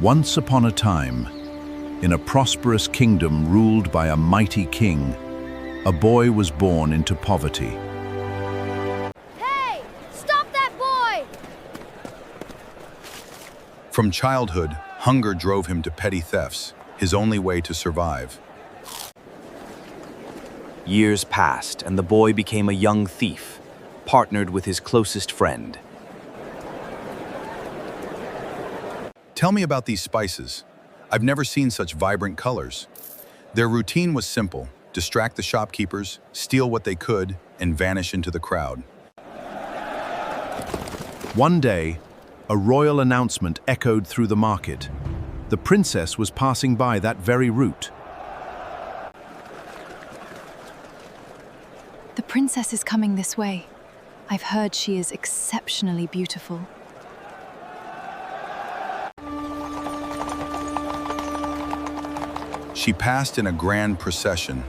Once upon a time, in a prosperous kingdom ruled by a mighty king, a boy was born into poverty. Hey! Stop that boy! From childhood, hunger drove him to petty thefts, his only way to survive. Years passed, and the boy became a young thief, partnered with his closest friend. Tell me about these spices. I've never seen such vibrant colors. Their routine was simple: distract the shopkeepers, steal what they could, and vanish into the crowd. One day, a royal announcement echoed through the market. The princess was passing by that very route. The princess is coming this way. I've heard she is exceptionally beautiful. She passed in a grand procession,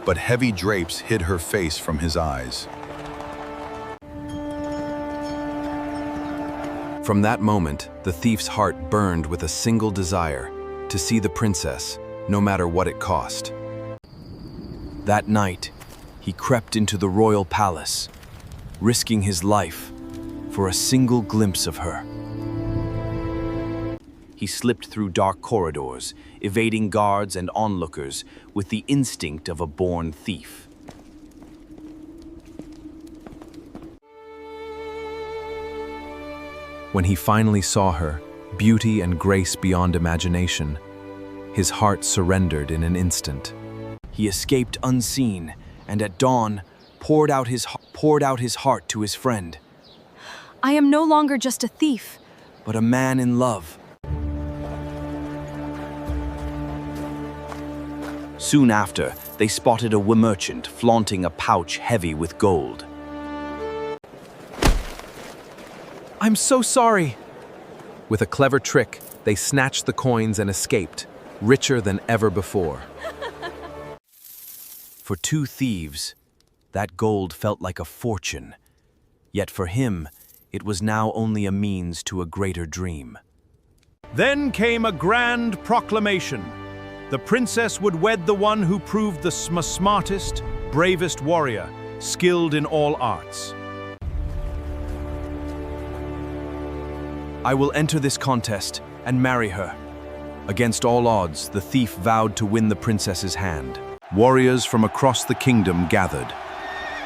but heavy drapes hid her face from his eyes. From that moment, the thief's heart burned with a single desire: to see the princess, no matter what it cost. That night, he crept into the royal palace, risking his life for a single glimpse of her. He slipped through dark corridors, evading guards and onlookers with the instinct of a born thief. When he finally saw her, beauty and grace beyond imagination, his heart surrendered in an instant. He escaped unseen, and at dawn, poured out his heart to his friend. I am no longer just a thief, but a man in love. Soon after, they spotted a merchant flaunting a pouch heavy with gold. "I'm so sorry!" With a clever trick, they snatched the coins and escaped, richer than ever before. For two thieves, that gold felt like a fortune. Yet for him, it was now only a means to a greater dream. Then came a grand proclamation. The princess would wed the one who proved the smartest, bravest warrior, skilled in all arts. I will enter this contest and marry her. Against all odds, the thief vowed to win the princess's hand. Warriors from across the kingdom gathered,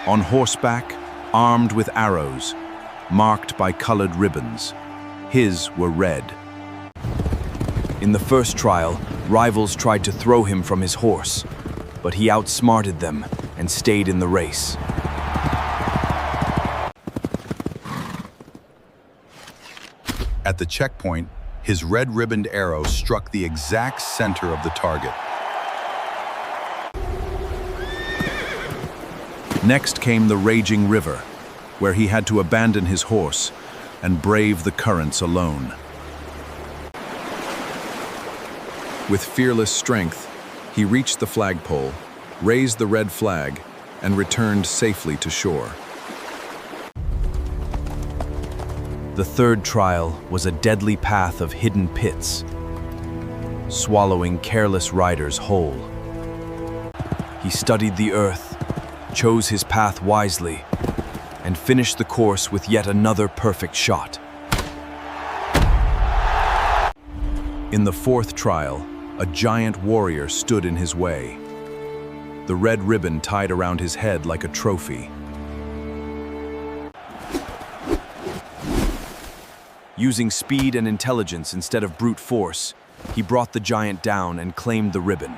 on horseback, armed with arrows, marked by colored ribbons. His were red. In the first trial, rivals tried to throw him from his horse, but he outsmarted them and stayed in the race. At the checkpoint, his red-ribboned arrow struck the exact center of the target. Next came the raging river, where he had to abandon his horse and brave the currents alone. With fearless strength, he reached the flagpole, raised the red flag, and returned safely to shore. The third trial was a deadly path of hidden pits, swallowing careless riders whole. He studied the earth, chose his path wisely, and finished the course with yet another perfect shot. In the fourth trial, a giant warrior stood in his way, the red ribbon tied around his head like a trophy. Using speed and intelligence instead of brute force, he brought the giant down and claimed the ribbon.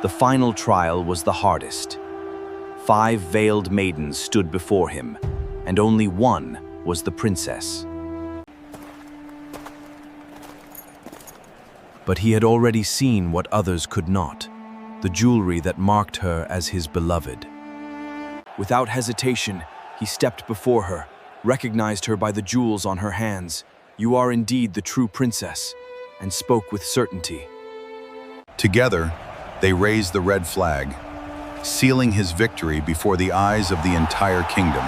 The final trial was the hardest. 5 veiled maidens stood before him, and only one was the princess. But he had already seen what others could not, the jewelry that marked her as his beloved. Without hesitation, he stepped before her, recognized her by the jewels on her hands. "You are indeed the true princess," and spoke with certainty. Together, they raised the red flag, sealing his victory before the eyes of the entire kingdom.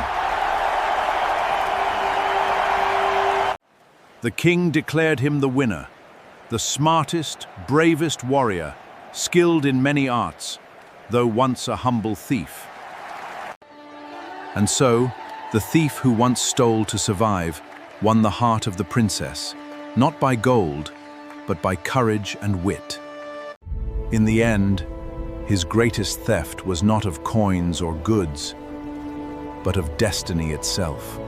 The king declared him the winner, the smartest, bravest warrior, skilled in many arts, though once a humble thief. And so, the thief who once stole to survive won the heart of the princess, not by gold, but by courage and wit. In the end, his greatest theft was not of coins or goods, but of destiny itself.